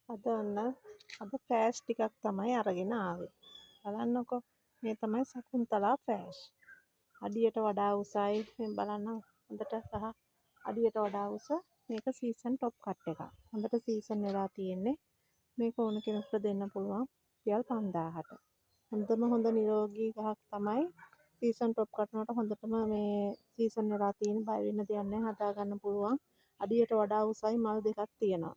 අද ඔන්න අද ෆෑෂ් ටිකක් තමයි අරගෙන ආවේ. බලන්නකෝ මේ තමයි සකුන්තලා ෆෑෂ්. අඩියට වඩා උසයි. මේ බලන්න හොඳට සහ අඩියට වඩා උස. මේක සීසන් টොප් කට් එකක්. හොඳට සීසන් වෙලා තියෙන්නේ. මේක ඕන කෙනෙකුට දෙන්න පුළුවන් රුපියල් 5000ට. හොඳම හොඳ නිරෝගී ගහක් තමයි සීසන් টොප් කට් වලට හොඳටම මේ සීසන් වෙලා තියෙන බය වෙන්න දෙයක් නැහැ හදා ගන්න පුළුවන්. අඩියට වඩා උසයි මල් දෙකක් තියෙනවා.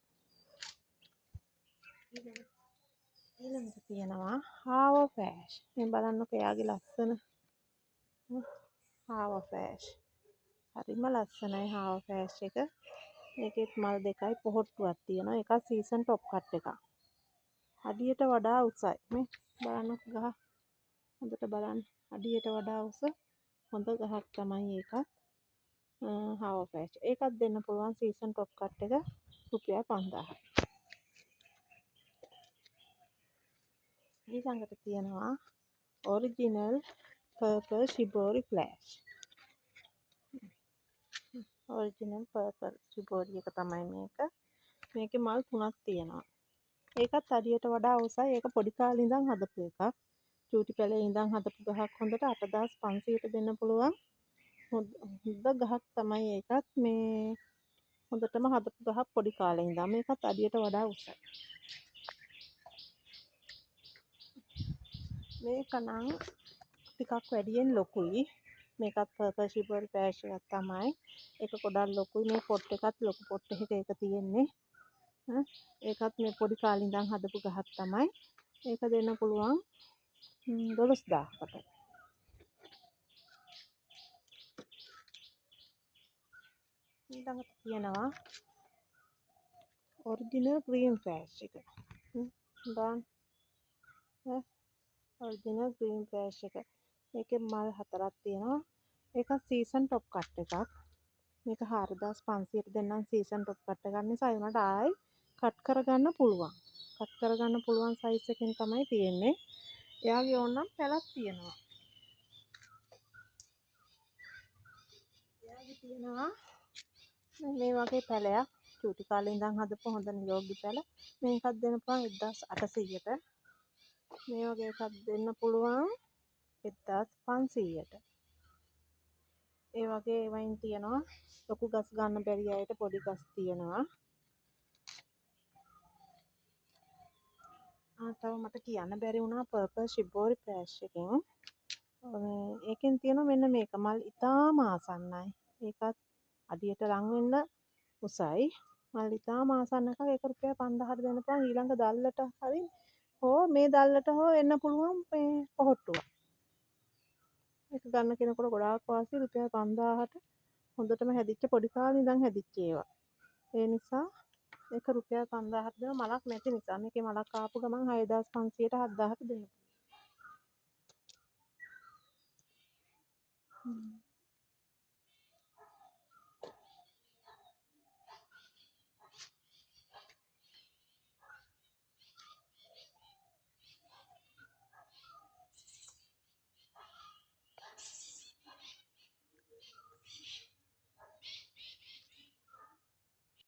ඊළඟට තියෙනවා හාව ෆෑෂ්. මේ බලන්නකෝ එයාගේ ලස්සන හාව ෆෑෂ්. හරිම ලස්සනයි හාව ෆෑෂ් එක. මේකෙත් මල් දෙකයි පොහොට්ටුවක් තියෙනවා. එකක් සීසන් টොප් කට් එකක්. අඩියට වඩා උසයි. මේ බලන්නකෝ ගහ. හොඳට බලන්න. අඩියට වඩා උස හොඳ ගහක් තමයි ඒකත්. හාව ෆෑෂ්. ඒකත් දෙන්න පුළුවන් සීසන් টොප් කට් එක රුපියල් 5000ක්. ඊළඟට තියෙනවා original purple shibori flash. Original purple shibori එක තමයි මේක. මේකේ මල් 3ක් තියෙනවා. ඒකත් අඩියට වඩා උසයි. ඒක පොඩි කාලේ ඉඳන් හදපු එකක්. චූටි පැලේ ඉඳන් හදපු ගහක් හොඳට 8500ට දෙන්න පුළුවන්. හොඳ ගහක් තමයි ඒකත්. මේ හොඳටම හදපු ගහක් පොඩි කාලේ ඉඳන්. මේකත් අඩියට වඩා උසයි. මේක නම් ටිකක් වැඩියෙන් ලොකුයි. මේකත් පර්පල් ශිබෝරි ෆෑෂ් එකක් තමයි. ඒක ගොඩක් ලොකුයි. මේ පොට් එකත් ලොකු පොට් එකක ඒක තියෙන්නේ. ඒකත් මේ පොඩි කාලේ ඉඳන් හදපු ගහක් තමයි. ඒක දෙන්න පුළුවන් 12000කට. ඊළඟට තියෙනවා ඔරිජිනල් ග්‍රීන් ෆෑෂ් එක. බලන්න ඔරිජිනල් ග්‍රීන් ෆෑෂ් එක. මේකේ මල් 4ක් තියෙනවා. ඒක සීසන් টොප් කට් එකක්. මේක 4500ට දෙන්නම් සීසන් টොප් කට් එකක් නිසා ඒ වුණාට ආයි කට් කරගන්න පුළුවන්. කට් කරගන්න පුළුවන් සයිස් එකකින් තමයි තියෙන්නේ. එයාගේ ඕනනම් පැලක් තියෙනවා. එයාගේ තියෙනවා මේ වගේ පැලයක්. චූටි කාලේ ඉඳන් හදපු හොඳ නිරෝගී පැල. මේකත් දෙන්න පුළුවන් 1800ට. මේ වගේ එකක් දෙන්න පුළුවන් 1500ට. ඒ වගේ වයින් තියෙනවා. ලොකු ගස් ගන්න බැරි අයට පොඩි ගස් තියෙනවා. තව මට කියන්න බැරි වුණා පර්පල් ශිබෝරි ෆෑෂ් එකෙන්. ඒකෙන් තියෙනවා මෙන්න මේක මල් ඉතාම ආසන්නයි. ඒකත් අඩියට ලං වෙන්න උසයි. මල් ඉතාම ආසන්න එකක්. ඒක රුපියල් 5000ට දෙන්න පුළුවන් ඊළඟ දැල්ලට හරි හෝ මේ දැල්ලට හෝ එන්න පුළුවන් මේ පොහොට්ටුවක්. ඒක ගන්න කෙනෙකුට ගොඩාක් වාසි රුපියල් 5000ට හොඳටම හැදිච්ච පොඩි කාලේ ඉඳන් හැදිච්ච ඒවා. ඒ නිසා ඒක රුපියල් 5000ට දෙන මලක් නැති නිසා මේකේ මලක් ආපු ගමන් 6500ට 7000ට දෙන්න.